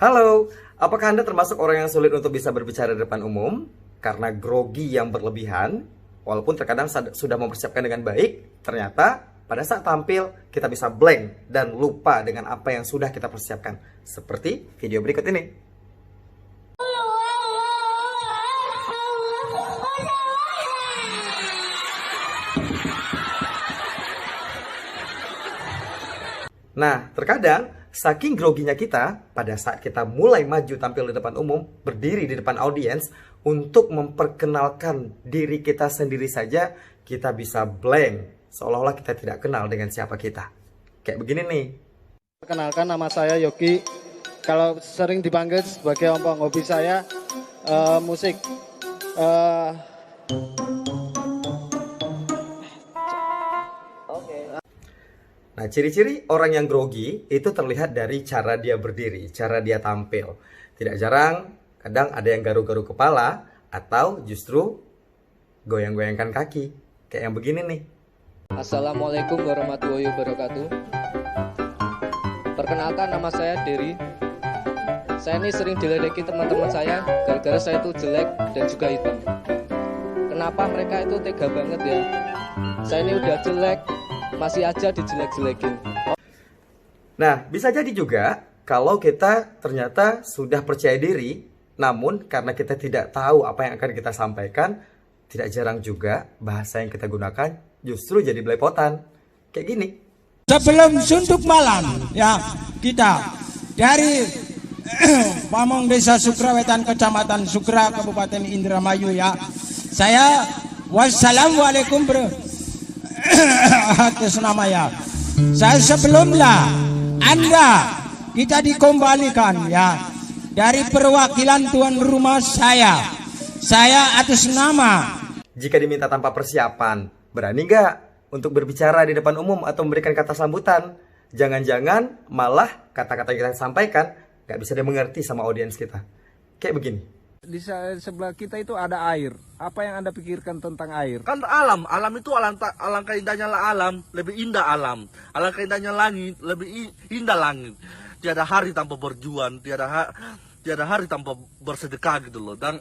Halo, apakah Anda termasuk orang yang sulit untuk bisa berbicara di depan umum karena grogi yang berlebihan? Walaupun terkadang sudah mempersiapkan dengan baik, ternyata pada saat tampil kita bisa blank dan lupa dengan apa yang sudah kita persiapkan. Seperti video berikut ini. Nah, terkadang saking groginya kita pada saat kita mulai maju tampil di depan umum, berdiri di depan audiens untuk memperkenalkan diri kita sendiri saja, kita bisa blank, seolah-olah kita tidak kenal dengan siapa kita. Kayak begini nih. Perkenalkan, nama saya Yogi. Kalau sering dipanggil sebagai ompong, hobi saya musik. Nah, ciri-ciri orang yang grogi itu terlihat dari cara dia berdiri, cara dia tampil. Tidak jarang, kadang ada yang garu-garu kepala atau justru goyang-goyangkan kaki. Kayak yang begini nih. Assalamualaikum warahmatullahi wabarakatuh. Perkenalkan, nama saya Dery. Saya ini sering diledeki teman-teman saya gara-gara saya itu jelek dan juga hitam. Kenapa mereka itu tega banget ya? Saya ini udah jelek, masih aja dijelek-jelekin. Nah, bisa jadi juga kalau kita ternyata sudah percaya diri, namun karena kita tidak tahu apa yang akan kita sampaikan, tidak jarang juga bahasa yang kita gunakan justru jadi belepotan. Kayak gini. Sebelum suntuk malam, ya, kita dari Pamong Desa Sukrawetan, Kecamatan Sukra, Kabupaten Indramayu, ya. Saya wassalamualaikum atas nama ya. Saya sebelumnya kita dikembalikan ya dari perwakilan tuan rumah saya atas nama. Jika diminta tanpa persiapan, berani nggak untuk berbicara di depan umum atau memberikan kata sambutan? Jangan-jangan malah kata-kata yang kita sampaikan nggak bisa dimengerti sama audiens kita. Kayak begini. Di sebelah kita itu ada air. Apa yang Anda pikirkan tentang air? Kan alam itu alangkah indahnya alam, lebih indah alam. Alangkah indahnya langit, lebih indah langit. Tiada hari tanpa berjuang, tiada hari tanpa bersedekah gitu loh. Dan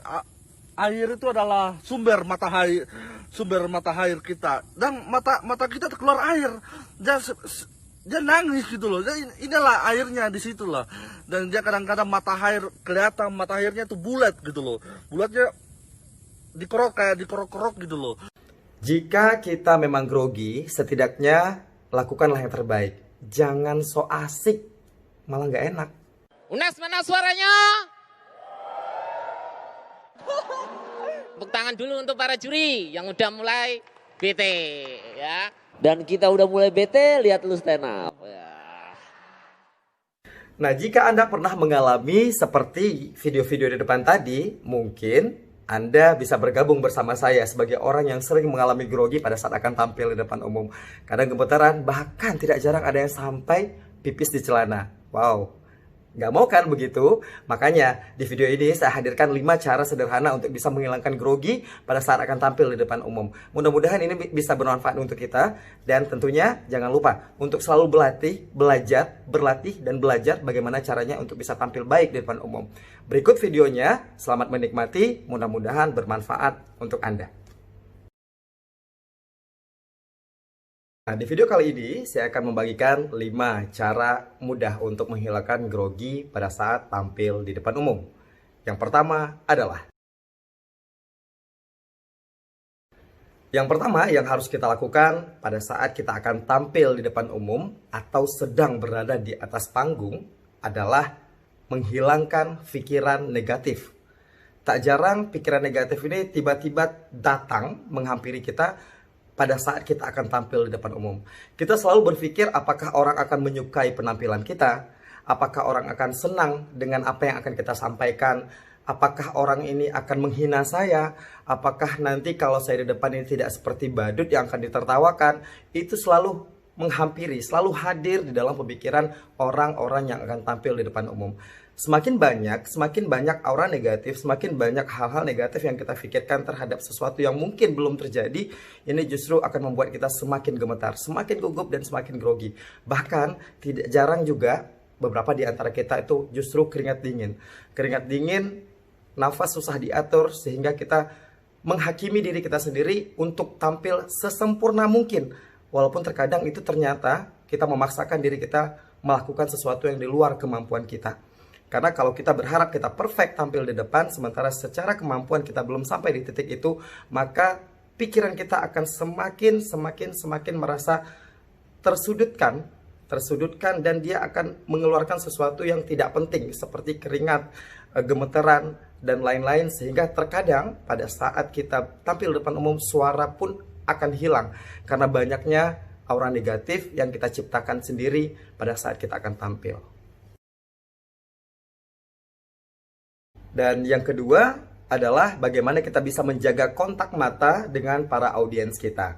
air itu adalah sumber mata air kita. Dan mata kita keluar air. Dia nangis gitu loh. Inilah airnya di situ lah. Dan dia kadang-kadang kelihatan mata airnya itu bulat gitu loh. Bulatnya dikerok gitu loh. Jika kita memang grogi, setidaknya lakukanlah yang terbaik. Jangan so asik, malah nggak enak. Unas, mana suaranya? Tepuk tangan dulu untuk para juri yang udah mulai bete ya. Dan kita udah mulai bete, lihat lu stand up. Ya. Nah, jika Anda pernah mengalami seperti video-video di depan tadi, mungkin Anda bisa bergabung bersama saya sebagai orang yang sering mengalami grogi pada saat akan tampil di depan umum. Kadang gemetaran, bahkan tidak jarang ada yang sampai pipis di celana. Wow, nggak mau kan begitu? Makanya di video ini saya hadirkan 5 cara sederhana untuk bisa menghilangkan grogi pada saat akan tampil di depan umum. Mudah-mudahan ini bisa bermanfaat untuk kita. Dan tentunya jangan lupa untuk selalu berlatih dan belajar bagaimana caranya untuk bisa tampil baik di depan umum. Berikut videonya, selamat menikmati, mudah-mudahan bermanfaat untuk Anda. Nah, di video kali ini saya akan membagikan 5 cara mudah untuk menghilangkan grogi pada saat tampil di depan umum. Yang pertama yang harus kita lakukan pada saat kita akan tampil di depan umum atau sedang berada di atas panggung adalah menghilangkan pikiran negatif. Tak jarang pikiran negatif ini tiba-tiba datang menghampiri kita pada saat kita akan tampil di depan umum. Kita selalu berpikir apakah orang akan menyukai penampilan kita, apakah orang akan senang dengan apa yang akan kita sampaikan, apakah orang ini akan menghina saya, apakah nanti kalau saya di depan ini tidak seperti badut yang akan ditertawakan. Itu selalu menghampiri, selalu hadir di dalam pemikiran orang-orang yang akan tampil di depan umum. Semakin banyak aura negatif, semakin banyak hal-hal negatif yang kita pikirkan terhadap sesuatu yang mungkin belum terjadi, ini justru akan membuat kita semakin gemetar, semakin gugup dan semakin grogi. Bahkan tidak jarang juga beberapa di antara kita itu justru keringat dingin. Keringat dingin, nafas susah diatur sehingga kita menghakimi diri kita sendiri untuk tampil sesempurna mungkin. Walaupun terkadang itu ternyata kita memaksakan diri kita melakukan sesuatu yang di luar kemampuan kita. Karena kalau kita berharap kita perfect tampil di depan, sementara secara kemampuan kita belum sampai di titik itu, maka pikiran kita akan semakin merasa tersudutkan dan dia akan mengeluarkan sesuatu yang tidak penting seperti keringat, gemeteran, dan lain-lain, sehingga terkadang pada saat kita tampil di depan umum suara pun akan hilang karena banyaknya aura negatif yang kita ciptakan sendiri pada saat kita akan tampil. Dan yang kedua adalah bagaimana kita bisa menjaga kontak mata dengan para audiens kita.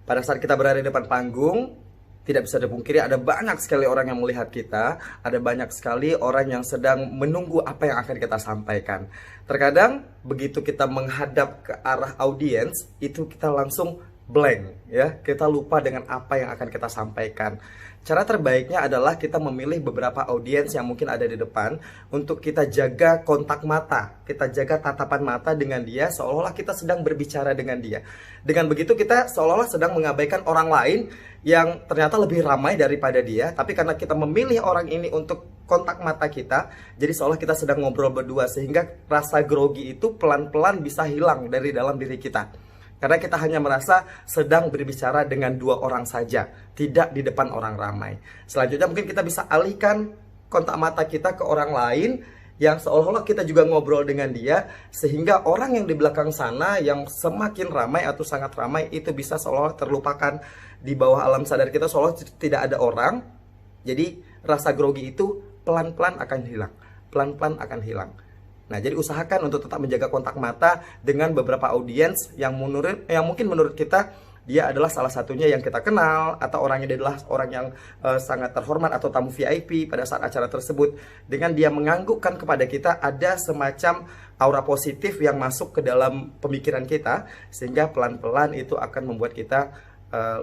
Pada saat kita berada di depan panggung, tidak bisa dipungkiri ada banyak sekali orang yang melihat kita, ada banyak sekali orang yang sedang menunggu apa yang akan kita sampaikan. Terkadang begitu kita menghadap ke arah audiens, itu kita langsung blank, ya. Kita lupa dengan apa yang akan kita sampaikan. Cara terbaiknya adalah kita memilih beberapa audiens yang mungkin ada di depan untuk kita jaga kontak mata, kita jaga tatapan mata dengan dia seolah-olah kita sedang berbicara dengan dia. Dengan begitu kita seolah-olah sedang mengabaikan orang lain yang ternyata lebih ramai daripada dia, tapi karena kita memilih orang ini untuk kontak mata kita, jadi seolah kita sedang ngobrol berdua, sehingga rasa grogi itu pelan-pelan bisa hilang dari dalam diri kita. Karena kita hanya merasa sedang berbicara dengan dua orang saja, tidak di depan orang ramai. Selanjutnya mungkin kita bisa alihkan kontak mata kita ke orang lain yang seolah-olah kita juga ngobrol dengan dia, sehingga orang yang di belakang sana yang semakin ramai atau sangat ramai itu bisa seolah-olah terlupakan di bawah alam sadar kita, seolah tidak ada orang. Jadi rasa grogi itu pelan-pelan akan hilang, pelan-pelan akan hilang. Nah, jadi usahakan untuk tetap menjaga kontak mata dengan beberapa audiens yang mungkin menurut kita dia adalah salah satunya yang kita kenal, atau orangnya dia adalah orang yang sangat terhormat atau tamu VIP pada saat acara tersebut. Dengan dia menganggukkan kepada kita, ada semacam aura positif yang masuk ke dalam pemikiran kita, sehingga pelan-pelan itu akan membuat kita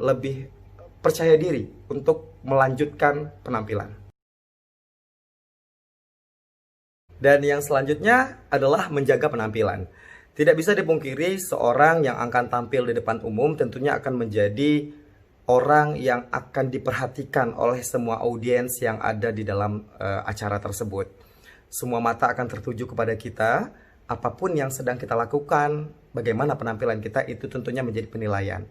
lebih percaya diri untuk melanjutkan penampilan. Dan yang selanjutnya adalah menjaga penampilan. Tidak bisa dipungkiri seorang yang akan tampil di depan umum tentunya akan menjadi orang yang akan diperhatikan oleh semua audiens yang ada di dalam acara tersebut. Semua mata akan tertuju kepada kita, apapun yang sedang kita lakukan, bagaimana penampilan kita itu tentunya menjadi penilaian.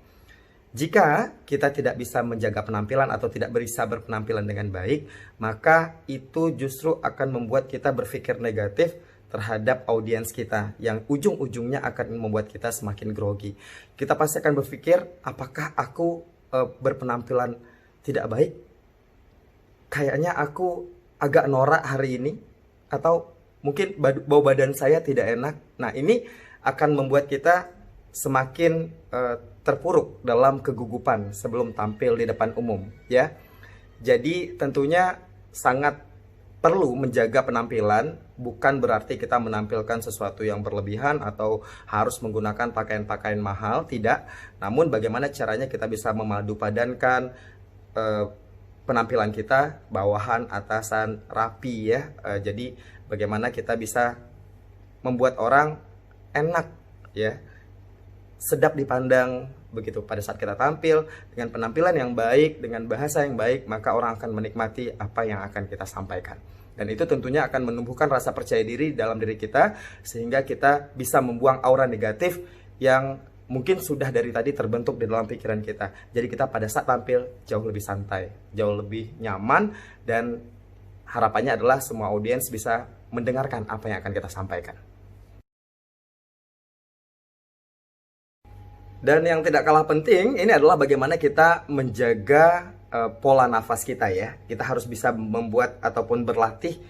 Jika kita tidak bisa menjaga penampilan atau tidak bisa berpenampilan dengan baik, maka itu justru akan membuat kita berpikir negatif terhadap audiens kita, yang ujung-ujungnya akan membuat kita semakin grogi. Kita pasti akan berpikir, apakah aku berpenampilan tidak baik? Kayaknya aku agak norak hari ini, atau mungkin bau badan saya tidak enak. Nah, ini akan membuat kita semakin terpuruk dalam kegugupan sebelum tampil di depan umum, ya. Jadi tentunya sangat perlu menjaga penampilan, bukan berarti kita menampilkan sesuatu yang berlebihan atau harus menggunakan pakaian-pakaian mahal, tidak. Namun bagaimana caranya kita bisa memadupadankan penampilan kita, bawahan, atasan, rapi, ya. Jadi bagaimana kita bisa membuat orang enak, ya, sedap dipandang begitu pada saat kita tampil dengan penampilan yang baik, dengan bahasa yang baik, maka orang akan menikmati apa yang akan kita sampaikan. Dan itu tentunya akan menumbuhkan rasa percaya diri dalam diri kita, sehingga kita bisa membuang aura negatif yang mungkin sudah dari tadi terbentuk di dalam pikiran kita. Jadi kita pada saat tampil jauh lebih santai, jauh lebih nyaman, dan harapannya adalah semua audiens bisa mendengarkan apa yang akan kita sampaikan. Dan yang tidak kalah penting, ini adalah bagaimana kita menjaga pola nafas kita, ya. Kita harus bisa membuat ataupun berlatih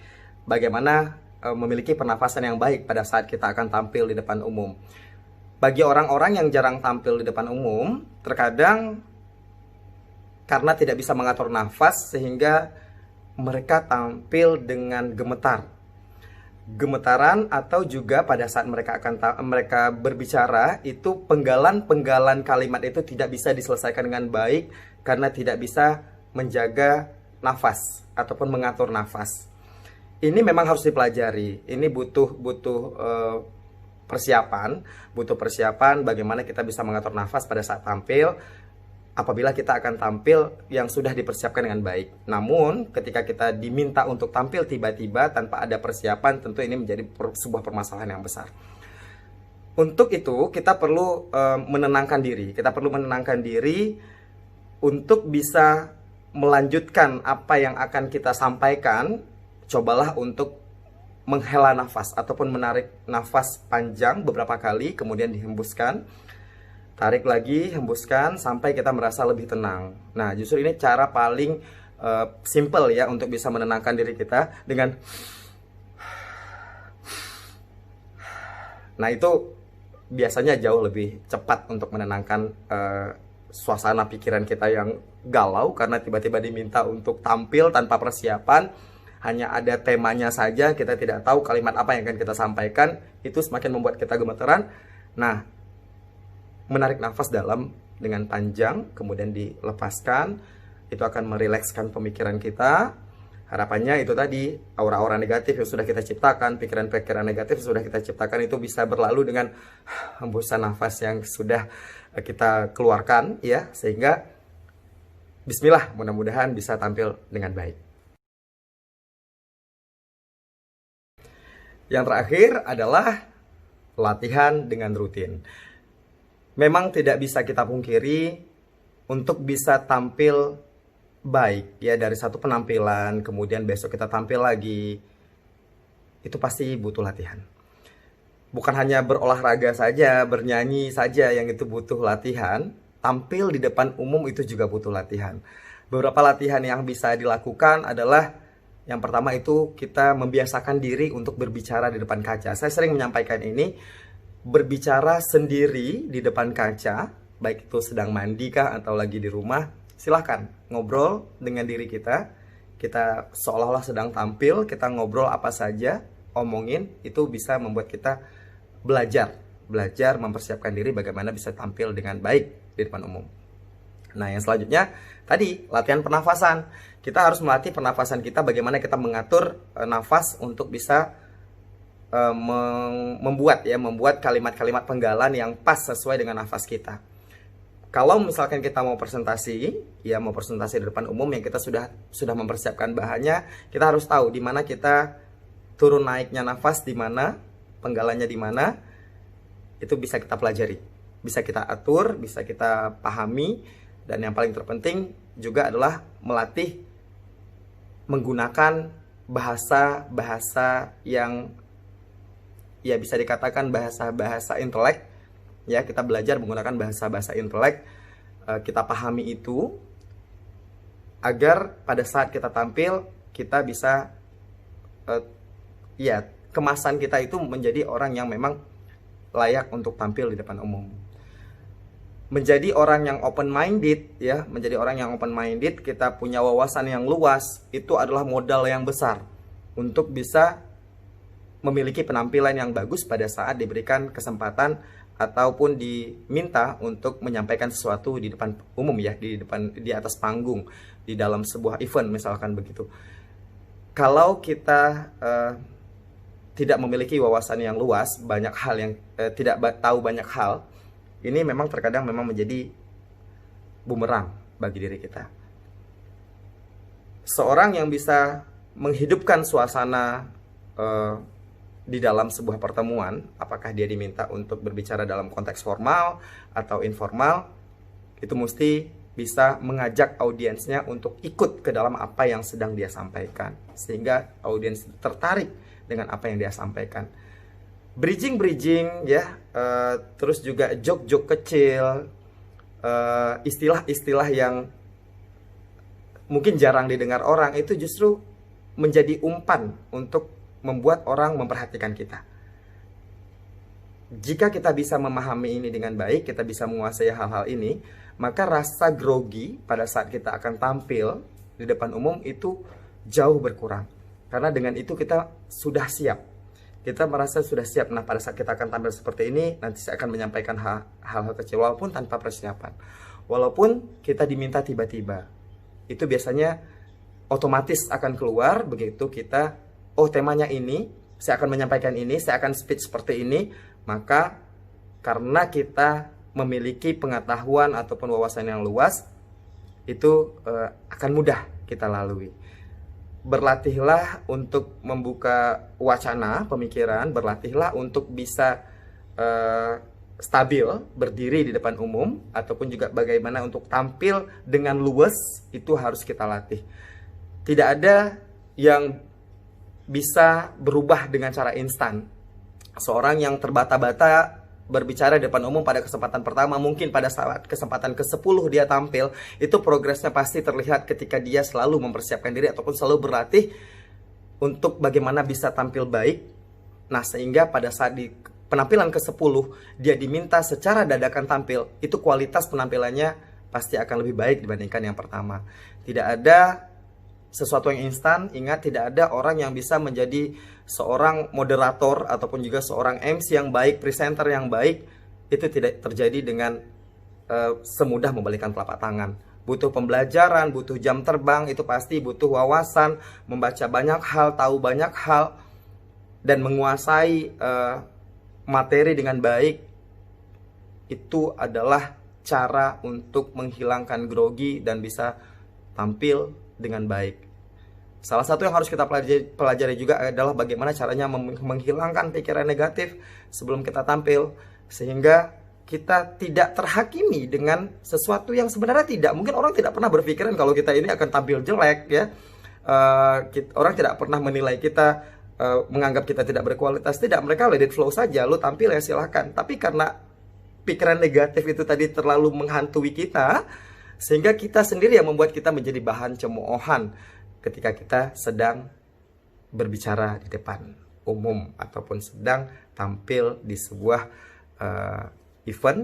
bagaimana memiliki pernafasan yang baik pada saat kita akan tampil di depan umum. Bagi orang-orang yang jarang tampil di depan umum, terkadang karena tidak bisa mengatur nafas sehingga mereka tampil dengan gemetaran, atau juga pada saat mereka berbicara itu penggalan kalimat itu tidak bisa diselesaikan dengan baik karena tidak bisa menjaga nafas ataupun mengatur nafas. Ini memang harus dipelajari. Ini butuh persiapan bagaimana kita bisa mengatur nafas pada saat tampil. Apabila kita akan tampil yang sudah dipersiapkan dengan baik. Namun ketika kita diminta untuk tampil tiba-tiba tanpa ada persiapan, tentu ini menjadi sebuah permasalahan yang besar. Untuk itu kita perlu menenangkan diri. Kita perlu menenangkan diri untuk bisa melanjutkan apa yang akan kita sampaikan. Cobalah untuk menghela nafas ataupun menarik nafas panjang beberapa kali, kemudian dihembuskan. Tarik lagi, hembuskan sampai kita merasa lebih tenang. Nah, justru ini cara paling simple ya untuk bisa menenangkan diri kita dengan. Nah, itu biasanya jauh lebih cepat untuk menenangkan suasana pikiran kita yang galau karena tiba-tiba diminta untuk tampil tanpa persiapan. Hanya ada temanya saja, kita tidak tahu kalimat apa yang akan kita sampaikan. Itu semakin membuat kita gemeteran. Nah, menarik nafas dalam dengan panjang, kemudian dilepaskan, itu akan merilekskan pemikiran kita. Harapannya itu tadi, aura-aura negatif yang sudah kita ciptakan, pikiran-pikiran negatif yang sudah kita ciptakan itu bisa berlalu dengan hembusan nafas yang sudah kita keluarkan, ya, sehingga bismillah, mudah-mudahan bisa tampil dengan baik. Yang terakhir adalah latihan dengan rutin. Memang tidak bisa kita pungkiri untuk bisa tampil baik ya dari satu penampilan, kemudian besok kita tampil lagi, itu pasti butuh latihan. Bukan hanya berolahraga saja, bernyanyi saja yang itu butuh latihan, tampil di depan umum itu juga butuh latihan. Beberapa latihan yang bisa dilakukan adalah yang pertama itu kita membiasakan diri untuk berbicara di depan kaca. Saya sering menyampaikan ini, berbicara sendiri di depan kaca, baik itu sedang mandi kah atau lagi di rumah, silahkan ngobrol dengan diri kita. Kita seolah-olah sedang tampil, kita ngobrol apa saja, omongin, itu bisa membuat kita belajar mempersiapkan diri bagaimana bisa tampil dengan baik di depan umum. Nah, yang selanjutnya tadi latihan pernafasan. Kita harus melatih pernafasan kita, bagaimana kita mengatur nafas untuk bisa membuat kalimat-kalimat penggalan yang pas sesuai dengan nafas kita. Kalau misalkan kita mau presentasi di depan umum yang kita sudah mempersiapkan bahannya, kita harus tahu di mana kita turun naiknya nafas, di mana penggalannya di mana, itu bisa kita pelajari, bisa kita atur, bisa kita pahami, dan yang paling terpenting juga adalah melatih menggunakan bahasa-bahasa yang ya bisa dikatakan bahasa-bahasa intelek. Ya, kita belajar menggunakan bahasa-bahasa intelek, kita pahami itu agar pada saat kita tampil kita bisa kemasan kita itu menjadi orang yang memang layak untuk tampil di depan umum. Menjadi orang yang open minded ya, menjadi orang yang open minded, kita punya wawasan yang luas, itu adalah modal yang besar untuk bisa memiliki penampilan yang bagus pada saat diberikan kesempatan ataupun diminta untuk menyampaikan sesuatu di depan umum ya, di atas panggung, di dalam sebuah event misalkan begitu. Kalau kita tidak memiliki wawasan yang luas, banyak hal yang tidak tahu banyak hal, ini memang terkadang memang menjadi bumerang bagi diri kita. Seorang yang bisa menghidupkan suasana di dalam sebuah pertemuan, apakah dia diminta untuk berbicara dalam konteks formal atau informal, itu mesti bisa mengajak audiensnya untuk ikut ke dalam apa yang sedang dia sampaikan, sehingga audiens tertarik dengan apa yang dia sampaikan. Bridging ya, terus juga joke kecil, istilah-istilah yang mungkin jarang didengar orang, itu justru menjadi umpan untuk membuat orang memperhatikan kita. Jika kita bisa memahami ini dengan baik, kita bisa menguasai hal-hal ini, maka rasa grogi pada saat kita akan tampil di depan umum itu jauh berkurang. Karena dengan itu kita sudah siap. Kita merasa sudah siap. Nah, pada saat kita akan tampil seperti ini, nanti saya akan menyampaikan hal-hal kecil walaupun tanpa persiapan. Walaupun kita diminta tiba-tiba. Itu biasanya otomatis akan keluar begitu kita, oh temanya ini, saya akan menyampaikan ini, saya akan speech seperti ini, maka karena kita memiliki pengetahuan ataupun wawasan yang luas, itu akan mudah kita lalui. Berlatihlah untuk membuka wacana, pemikiran, berlatihlah untuk bisa stabil, berdiri di depan umum, ataupun juga bagaimana untuk tampil dengan luwes, itu harus kita latih. Tidak ada yang bisa berubah dengan cara instan. Seorang yang terbata-bata berbicara di depan umum pada kesempatan pertama, mungkin pada saat kesempatan ke-10 dia tampil, itu progresnya pasti terlihat ketika dia selalu mempersiapkan diri ataupun selalu berlatih untuk bagaimana bisa tampil baik. Nah, sehingga pada saat di penampilan ke-10 dia diminta secara dadakan tampil, itu kualitas penampilannya pasti akan lebih baik dibandingkan yang pertama. Tidak ada sesuatu yang instan. Ingat, tidak ada orang yang bisa menjadi seorang moderator ataupun juga seorang MC yang baik, presenter yang baik. Itu tidak terjadi dengan semudah membalikan telapak tangan. Butuh pembelajaran, butuh jam terbang, itu pasti butuh wawasan, membaca banyak hal, tahu banyak hal, dan menguasai materi dengan baik. Itu adalah cara untuk menghilangkan grogi dan bisa tampil dengan baik. Salah satu yang harus kita pelajari juga adalah bagaimana caranya menghilangkan pikiran negatif sebelum kita tampil, sehingga kita tidak terhakimi dengan sesuatu yang sebenarnya tidak. Mungkin orang tidak pernah berpikiran kalau kita ini akan tampil jelek, ya. Orang tidak pernah menilai kita, menganggap kita tidak berkualitas. Tidak, mereka let it flow saja. Lu tampil ya silahkan. Tapi karena pikiran negatif itu tadi terlalu menghantui kita, sehingga kita sendiri yang membuat kita menjadi bahan cemoohan ketika kita sedang berbicara di depan umum ataupun sedang tampil di sebuah event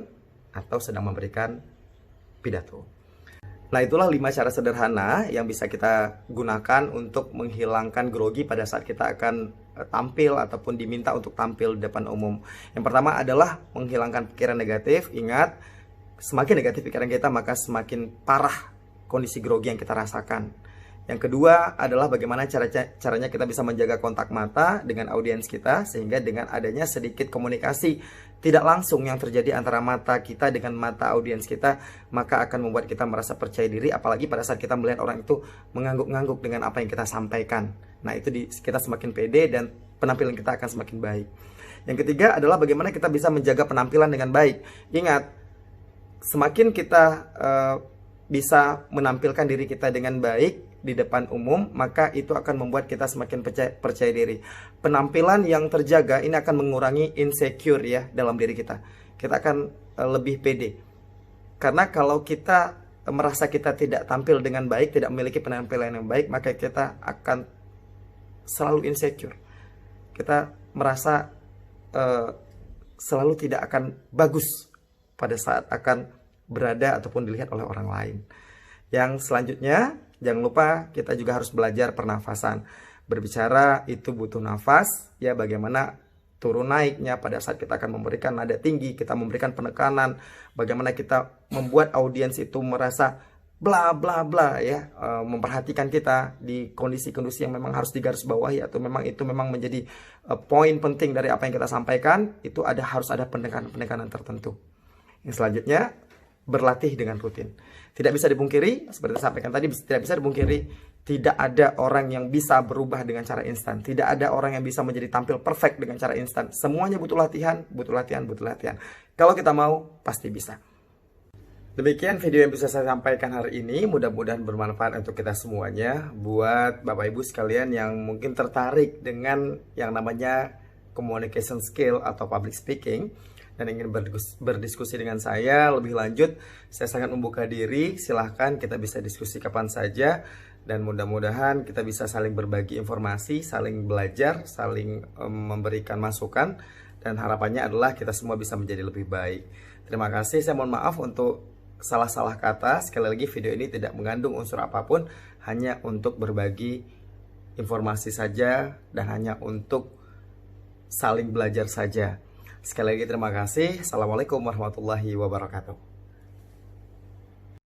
atau sedang memberikan pidato. Nah, itulah 5 cara sederhana yang bisa kita gunakan untuk menghilangkan grogi pada saat kita akan tampil ataupun diminta untuk tampil di depan umum. Yang pertama adalah menghilangkan pikiran negatif. Ingat, semakin negatif pikiran kita, maka semakin parah kondisi grogi yang kita rasakan. Yang kedua adalah bagaimana caranya kita bisa menjaga kontak mata dengan audiens kita, sehingga dengan adanya sedikit komunikasi tidak langsung yang terjadi antara mata kita dengan mata audiens kita, maka akan membuat kita merasa percaya diri, apalagi pada saat kita melihat orang itu mengangguk-ngangguk dengan apa yang kita sampaikan. Nah, itu kita semakin pede dan penampilan kita akan semakin baik. Yang ketiga adalah bagaimana kita bisa menjaga penampilan dengan baik. Ingat, semakin kita bisa menampilkan diri kita dengan baik di depan umum, maka itu akan membuat kita semakin percaya diri. Penampilan yang terjaga ini akan mengurangi insecure ya dalam diri kita. Kita akan lebih pede. Karena kalau kita merasa kita tidak tampil dengan baik, tidak memiliki penampilan yang baik, maka kita akan selalu insecure. Kita merasa selalu tidak akan bagus pada saat akan berada ataupun dilihat oleh orang lain. Yang selanjutnya, jangan lupa kita juga harus belajar pernafasan. Berbicara itu butuh nafas, ya, bagaimana turun naiknya pada saat kita akan memberikan nada tinggi, kita memberikan penekanan, bagaimana kita membuat audiens itu merasa bla bla bla, ya, memperhatikan kita di kondisi-kondisi yang memang harus digarisbawahi atau itu memang menjadi poin penting dari apa yang kita sampaikan. Itu harus ada penekanan tertentu. Yang selanjutnya, berlatih dengan rutin. Tidak bisa dipungkiri, seperti saya sampaikan tadi, tidak bisa dipungkiri, tidak ada orang yang bisa berubah dengan cara instan. Tidak ada orang yang bisa menjadi tampil perfect dengan cara instan. Semuanya butuh latihan, butuh latihan, butuh latihan. Kalau kita mau, pasti bisa. Demikian video yang bisa saya sampaikan hari ini. Mudah-mudahan bermanfaat untuk kita semuanya. Buat Bapak Ibu sekalian yang mungkin tertarik dengan yang namanya communication skill atau public speaking dan ingin berdiskusi dengan saya lebih lanjut, saya sangat membuka diri. Silahkan, kita bisa diskusi kapan saja. Dan mudah-mudahan kita bisa saling berbagi informasi, saling belajar, saling memberikan masukan. Dan harapannya adalah kita semua bisa menjadi lebih baik. Terima kasih, saya mohon maaf untuk salah-salah kata. Sekali lagi, video ini tidak mengandung unsur apapun, hanya untuk berbagi informasi saja dan hanya untuk saling belajar saja. Sekali lagi terima kasih. Assalamualaikum warahmatullahi wabarakatuh.